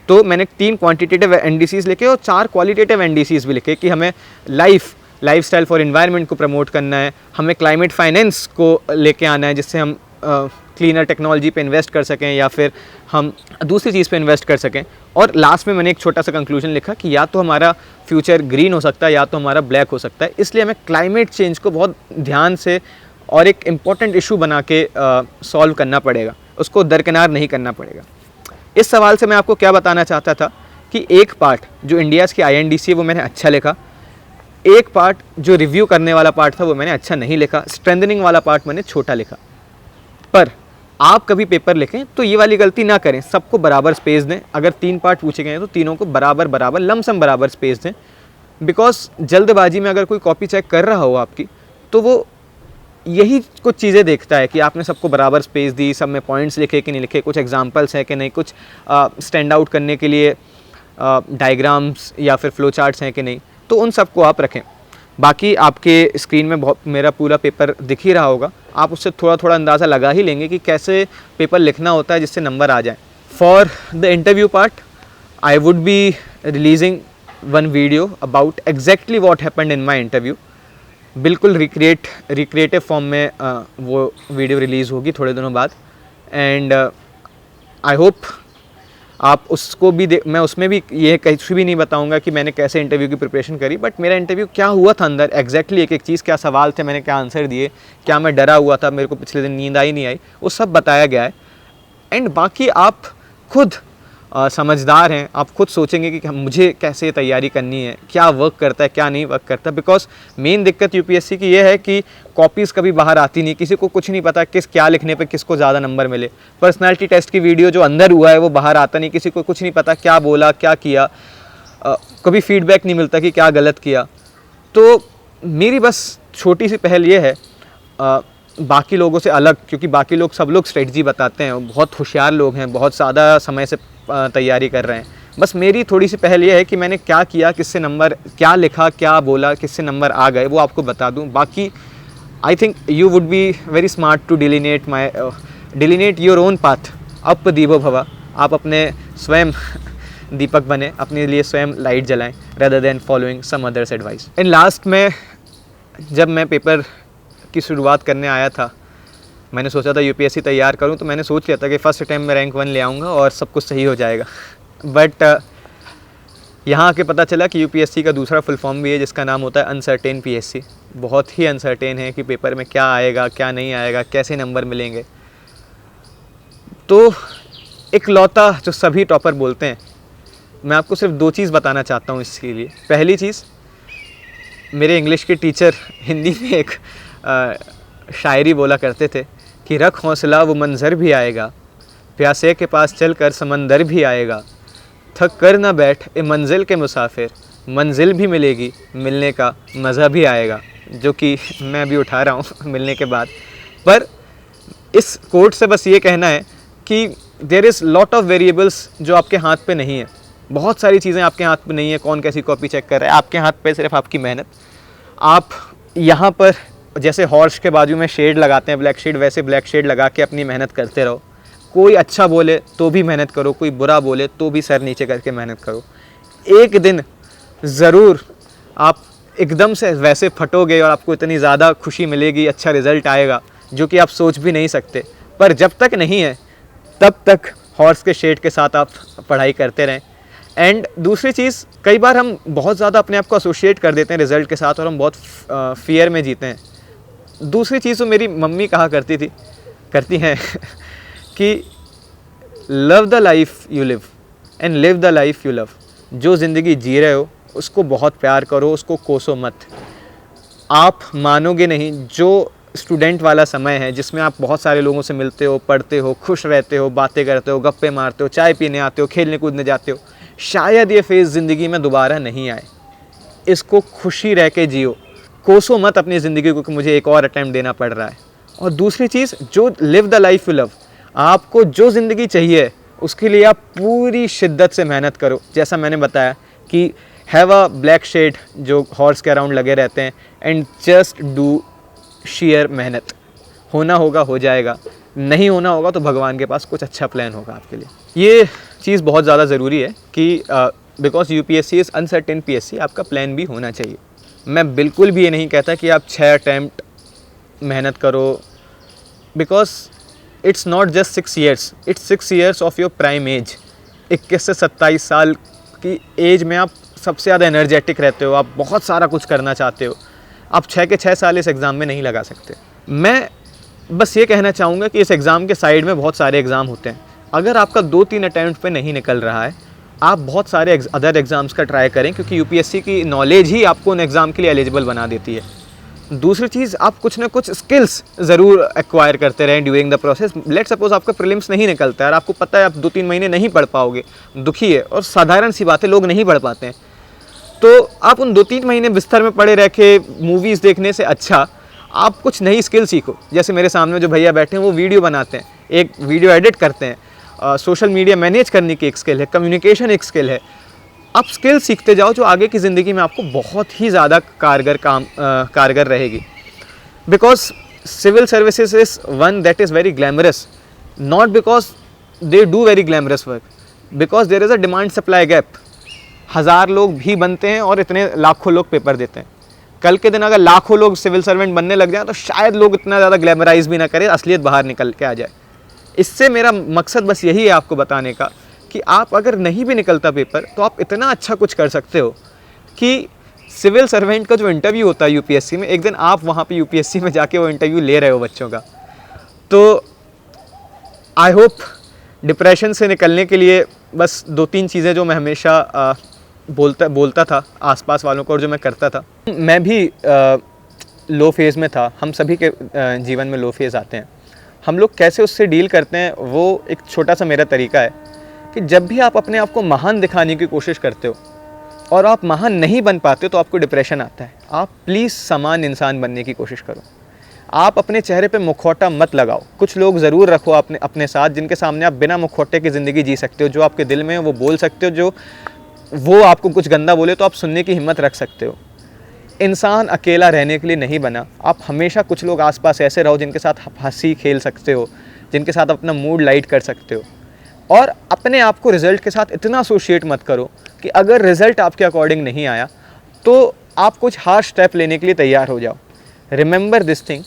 तो मैंने 3 क्वांटिटेटिव NDCs लिखे और 4 क्वालिटेटिव NDCs भी लिखे कि हमें लाइफस्टाइल फॉर एनवायरनमेंट को प्रमोट करना है, हमें क्लाइमेट फाइनेंस को लेके आना है जिससे हम क्लीनर टेक्नोलॉजी पे इन्वेस्ट कर सकें या फिर हम दूसरी चीज़ पे इन्वेस्ट कर सकें। और लास्ट में मैंने एक छोटा सा कंक्लूजन लिखा कि या तो हमारा फ्यूचर ग्रीन हो सकता है या तो हमारा ब्लैक हो सकता है। इसलिए हमें क्लाइमेट चेंज को बहुत ध्यान से और एक इम्पॉर्टेंट इशू बना के सॉल्व करना पड़ेगा, उसको दरकिनार नहीं करना पड़ेगा। इस सवाल से मैं आपको क्या बताना चाहता था कि एक पार्ट जो इंडियाज़ की INDC है वो मैंने अच्छा लिखा, एक पार्ट जो रिव्यू करने वाला पार्ट था वो मैंने अच्छा नहीं लिखा, स्ट्रेंथनिंग वाला पार्ट मैंने छोटा लिखा। पर आप कभी पेपर लिखें तो ये वाली गलती ना करें, सबको बराबर स्पेस दें। अगर 3 पार्ट पूछे गए हैं तो तीनों को बराबर लमसम बराबर स्पेस दें। बिकॉज जल्दबाजी में अगर कोई कॉपी चेक कर रहा हो आपकी तो वो यही कुछ चीज़ें देखता है कि आपने सबको बराबर स्पेस दी, सब में पॉइंट्स लिखे कि नहीं लिखे, कुछ एग्जांपल्स हैं कि नहीं, कुछ स्टैंड आउट करने के लिए डायग्राम्स या फिर फ्लो चार्ट्स हैं कि नहीं, तो उन सबको आप रखें। बाकी आपके स्क्रीन में बहुत मेरा पूरा पेपर दिख ही रहा होगा, आप उससे थोड़ा थोड़ा अंदाज़ा लगा ही लेंगे कि कैसे पेपर लिखना होता है जिससे नंबर आ जाए। For the interview part I would be releasing one video about exactly what happened in my interview. बिल्कुल रिक्रिएटिव फॉर्म में वो वीडियो रिलीज़ होगी थोड़े दिनों बाद। एंड आई होप आप उसको भी मैं उसमें भी ये कुछ भी नहीं बताऊंगा कि मैंने कैसे इंटरव्यू की प्रिपरेशन करी, बट मेरा इंटरव्यू क्या हुआ था अंदर एग्जैक्टली एक चीज़, क्या सवाल थे, मैंने क्या आंसर दिए, क्या मैं डरा हुआ था, मेरे को पिछले दिन नींद आई नहीं आई, वो सब बताया गया है। एंड बाकी आप खुद समझदार हैं, आप खुद सोचेंगे कि मुझे कैसे तैयारी करनी है, क्या वर्क करता है क्या नहीं वर्क करता। बिकॉज मेन दिक्कत UPSC की ये है कि कॉपीज़ कभी बाहर आती नहीं, किसी को कुछ नहीं पता क्या लिखने पे किसको ज़्यादा नंबर मिले। पर्सनालिटी टेस्ट की वीडियो जो अंदर हुआ है वो बाहर आता नहीं, किसी को कुछ नहीं पता क्या बोला क्या किया, कभी फीडबैक नहीं मिलता कि क्या गलत किया। तो मेरी बस छोटी सी पहल ये है बाकी लोगों से अलग, क्योंकि बाकी लोग सब लोग स्ट्रेटजी बताते हैं, बहुत होशियार लोग हैं, बहुत ज़्यादा समय से तैयारी कर रहे हैं। बस मेरी थोड़ी सी पहल ये है कि मैंने क्या किया, किससे नंबर, क्या लिखा, क्या बोला, किससे नंबर आ गए, वो आपको बता दूं। बाकी I think you would be very smart to delineate your own path अप दीपो भवा। आप अपने स्वयं दीपक बने, अपने लिए स्वयं लाइट जलाएं rather than following some others advice. In last में जब मैं पेपर की शुरुआत करने आया था, मैंने सोचा था UPSC तैयार करूं, तो मैंने सोच लिया था कि फर्स्ट अटैम्प्ट में रैंक 1 ले आऊंगा और सब कुछ सही हो जाएगा। बट यहाँ आके पता चला कि UPSC का दूसरा फुल फॉर्म भी है जिसका नाम होता है अनसर्टेन PSC। बहुत ही अनसर्टेन है कि पेपर में क्या आएगा क्या नहीं आएगा, कैसे नंबर मिलेंगे। तो इकलौता जो सभी टॉपर बोलते हैं, मैं आपको सिर्फ 2 चीज़ बताना चाहता हूँ इसके लिए। पहली चीज़, मेरे इंग्लिश के टीचर हिंदी में एक शायरी बोला करते थे कि रख हौसला वो मंज़र भी आएगा, प्यासे के पास चल कर समंदर भी आएगा, थक कर ना बैठ ए मंजिल के मुसाफिर, मंजिल भी मिलेगी, मिलने का मज़ा भी आएगा, जो कि मैं अभी उठा रहा हूँ मिलने के बाद। पर इस कोट से बस ये कहना है कि there is lot of variables जो आपके हाथ पे नहीं है, बहुत सारी चीज़ें आपके हाथ पे नहीं है, कौन कैसी कॉपी चेक कर रहा है, आपके हाथ पे सिर्फ आपकी मेहनत। आप यहाँ पर जैसे हॉर्स के बाजू में शेड लगाते हैं ब्लैक शेड, वैसे ब्लैक शेड लगा के अपनी मेहनत करते रहो। कोई अच्छा बोले तो भी मेहनत करो, कोई बुरा बोले तो भी सर नीचे करके मेहनत करो। एक दिन ज़रूर आप एकदम से वैसे फटोगे और आपको इतनी ज़्यादा खुशी मिलेगी, अच्छा रिज़ल्ट आएगा जो कि आप सोच भी नहीं सकते। पर जब तक नहीं है तब तक हॉर्स के शेड के साथ आप पढ़ाई करते रहें। एंड दूसरी चीज़, कई बार हम बहुत ज़्यादा अपने आप को एसोशिएट कर देते हैं रिज़ल्ट के साथ और हम बहुत फियर में जीते हैं। दूसरी चीज़ तो मेरी मम्मी कहा करती हैं कि love the life you live and live the life you love. जो ज़िंदगी जी रहे हो उसको बहुत प्यार करो, उसको कोसो मत। आप मानोगे नहीं, जो स्टूडेंट वाला समय है जिसमें आप बहुत सारे लोगों से मिलते हो, पढ़ते हो, खुश रहते हो, बातें करते हो, गप्पे मारते हो, चाय पीने आते हो, खेलने कूदने जाते हो, शायद ये फेज़ ज़िंदगी में दोबारा नहीं आए। इसको खुशी रह के जियो, कोसो मत अपनी ज़िंदगी को कि मुझे एक और अटैम्प्ट देना पड़ रहा है। और दूसरी चीज़, जो live the life you love, आपको जो ज़िंदगी चाहिए उसके लिए आप पूरी शिद्दत से मेहनत करो। जैसा मैंने बताया कि हैव अ ब्लैक शेड जो हॉर्स के अराउंड लगे रहते हैं, एंड जस्ट डू शेयर मेहनत। होना होगा हो जाएगा, नहीं होना होगा तो भगवान के पास कुछ अच्छा प्लान होगा आपके लिए। ये चीज़ बहुत ज़्यादा ज़रूरी है कि because UPSC is uncertain PSC, आपका प्लान भी होना चाहिए। मैं बिल्कुल भी ये नहीं कहता कि आप 6 अटैम्प्ट मेहनत करो, because it's not just 6 years, it's 6 years of your prime age. 21 से 27 साल की एज में आप सबसे ज़्यादा एनर्जेटिक रहते हो, आप बहुत सारा कुछ करना चाहते हो। आप 6 के 6 साल इस एग्ज़ाम में नहीं लगा सकते। मैं बस ये कहना चाहूँगा कि इस एग्ज़ाम के साइड में बहुत सारे एग्ज़ाम होते हैं। अगर आपका 2-3 अटैम्प्ट पे नहीं निकल रहा है, आप बहुत सारे अदर एग्ज़ाम्स का ट्राई करें, क्योंकि यूपीएससी की नॉलेज ही आपको उन एग्ज़ाम के लिए एलिजिबल बना देती है। दूसरी चीज़, आप कुछ ना कुछ स्किल्स ज़रूर एक्वायर करते रहें during the process. Let suppose आपका प्रीलिम्स नहीं निकलता है और आपको पता है आप 2-3 महीने नहीं पढ़ पाओगे, दुखी है, और साधारण सी बात है, लोग नहीं पढ़ पाते हैं। तो आप उन 2-3 महीने बिस्तर में पड़े रह के मूवीज़ देखने से अच्छा आप कुछ नई स्किल सीखो। जैसे मेरे सामने जो भैया बैठे हैं वो वीडियो बनाते हैं, एक वीडियो एडिट करते हैं, सोशल मीडिया मैनेज करने की एक स्किल है, कम्युनिकेशन एक स्किल है। आप स्किल सीखते जाओ जो आगे की ज़िंदगी में आपको बहुत ही ज़्यादा कारगर रहेगी। Because civil services is one that is very glamorous, not because they do very glamorous work, because there is a demand supply gap. 1000 लोग भी बनते हैं और इतने लाखों लोग पेपर देते हैं। कल के दिन अगर लाखों लोग सिविल सर्वेंट बनने लग जाएं तो शायद लोग इतना ज़्यादा ग्लैमराइज भी ना करें, असलियत बाहर निकल के आ जाए। इससे मेरा मकसद बस यही है आपको बताने का कि आप अगर नहीं भी निकलता पेपर तो आप इतना अच्छा कुछ कर सकते हो कि सिविल सर्वेंट का जो इंटरव्यू होता है यूपीएससी में, एक दिन आप वहाँ पे यूपीएससी में जाके वो इंटरव्यू ले रहे हो बच्चों का। तो आई होप डिप्रेशन से निकलने के लिए बस 2-3 चीज़ें जो मैं हमेशा बोलता था आसपास वालों को और जो मैं करता था। मैं भी लो फेज़ में था, हम सभी के जीवन में लो फेज़ आते हैं। हम लोग कैसे उससे डील करते हैं वो एक छोटा सा मेरा तरीका है कि जब भी आप अपने आप को महान दिखाने की कोशिश करते हो और आप महान नहीं बन पाते हो तो आपको डिप्रेशन आता है। आप प्लीज़ समान इंसान बनने की कोशिश करो। आप अपने चेहरे पे मुखौटा मत लगाओ। कुछ लोग ज़रूर रखो अपने साथ जिनके सामने आप बिना मुखौटे की ज़िंदगी जी सकते हो, जो आपके दिल में है वो बोल सकते हो, जो वो आपको कुछ गंदा बोले तो आप सुनने की हिम्मत रख सकते हो। इंसान अकेला रहने के लिए नहीं बना। आप हमेशा कुछ लोग आसपास ऐसे रहो जिनके साथ हंसी खेल सकते हो, जिनके साथ अपना मूड लाइट कर सकते हो। और अपने आप को रिज़ल्ट के साथ इतना एसोशिएट मत करो कि अगर रिज़ल्ट आपके अकॉर्डिंग नहीं आया तो आप कुछ हार्श स्टेप लेने के लिए तैयार हो जाओ। Remember this thing,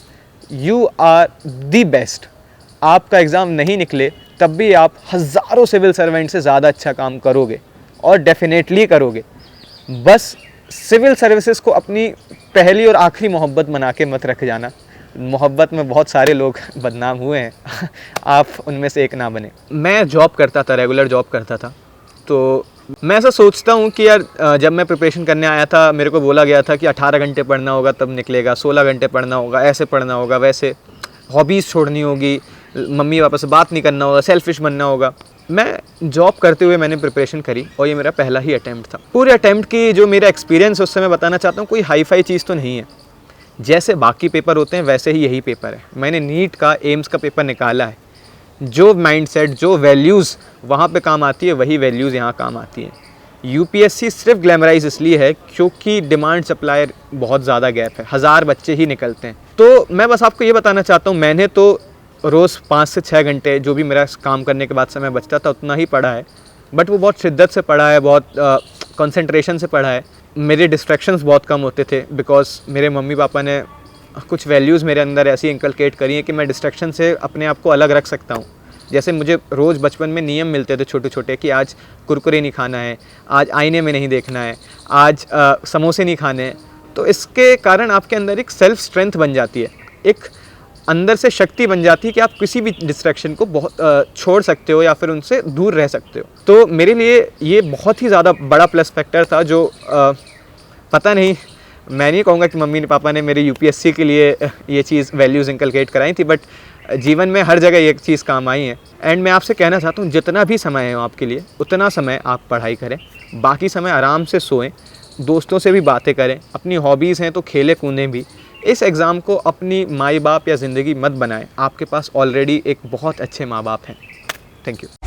you are the best. आपका एग्ज़ाम नहीं निकले तब भी आप हज़ारों सिविल सर्वेंट से ज़्यादा अच्छा काम करोगे और डेफिनेटली करोगे। बस सिविल सर्विसेज को अपनी पहली और आखिरी मोहब्बत बना के मत रख जाना। मोहब्बत में बहुत सारे लोग बदनाम हुए हैं आप उनमें से एक ना बने। मैं जॉब करता था, रेगुलर जॉब करता था, तो मैं ऐसा सोचता हूँ कि यार जब मैं प्रिपरेशन करने आया था मेरे को बोला गया था कि 18 घंटे पढ़ना होगा तब निकलेगा, 16 घंटे पढ़ना होगा, ऐसे पढ़ना होगा, वैसे हॉबीज़ छोड़नी होगी, मम्मी पापा से बात नहीं करना होगा, सेल्फिश बनना होगा। मैं जॉब करते हुए मैंने प्रिपरेशन करी और ये मेरा पहला ही अटैम्प्ट था। पूरे अटैम्प्ट की जो मेरा एक्सपीरियंस है उससे मैं बताना चाहता हूँ कोई हाई फाई चीज़ तो नहीं है। जैसे बाकी पेपर होते हैं वैसे ही यही पेपर है। मैंने नीट का, एम्स का पेपर निकाला है। जो माइंडसेट, जो वैल्यूज़ वहाँ पे काम आती है, वही वैल्यूज़ यहाँ काम आती हैं। यूपीएससी सिर्फ ग्लैमराइज इसलिए है क्योंकि डिमांड सप्लाई बहुत ज़्यादा गैप है, 1000 बच्चे ही निकलते हैं। तो मैं बस आपको ये बताना चाहता हूँ, मैंने तो रोज़ 5 से 6 घंटे जो भी मेरा काम करने के बाद समय बचता था उतना ही पढ़ा है, बट वो बहुत शिद्दत से पढ़ा है, बहुत कंसंट्रेशन से पढ़ा है। मेरे डिस्ट्रैक्शंस बहुत कम होते थे बिकॉज मेरे मम्मी पापा ने कुछ वैल्यूज़ मेरे अंदर ऐसी इंकलकेट करी हैं कि मैं डिस्ट्रैक्शन से अपने आप को अलग रख सकता हूँ। जैसे मुझे रोज़ बचपन में नियम मिलते थे छोटे छोटे कि आज कुरकुरे नहीं खाना है, आज आईने में नहीं देखना है, आज समोसे नहीं खाने हैं। तो इसके कारण आपके अंदर एक सेल्फ स्ट्रेंथ बन जाती है, एक अंदर से शक्ति बन जाती है कि आप किसी भी डिस्ट्रैक्शन को बहुत छोड़ सकते हो या फिर उनसे दूर रह सकते हो। तो मेरे लिए ये बहुत ही ज़्यादा बड़ा प्लस फैक्टर था जो पता नहीं, मैं नहीं कहूँगा कि मम्मी पापा ने मेरे यूपीएससी के लिए ये चीज़ वैल्यूज़ इंकलकेट कराई थी, बट जीवन में हर जगह ये चीज़ काम आई है। एंड मैं आपसे कहना चाहता हूँ, जितना भी समय है आपके लिए उतना समय आप पढ़ाई करें, बाकी समय आराम से सोएं, दोस्तों से भी बातें करें, अपनी हॉबीज़ हैं तो खेलें कूदें भी। इस एग्ज़ाम को अपनी माई बाप या ज़िंदगी मत बनाएं, आपके पास ऑलरेडी एक बहुत अच्छे माँ बाप हैं। Thank you.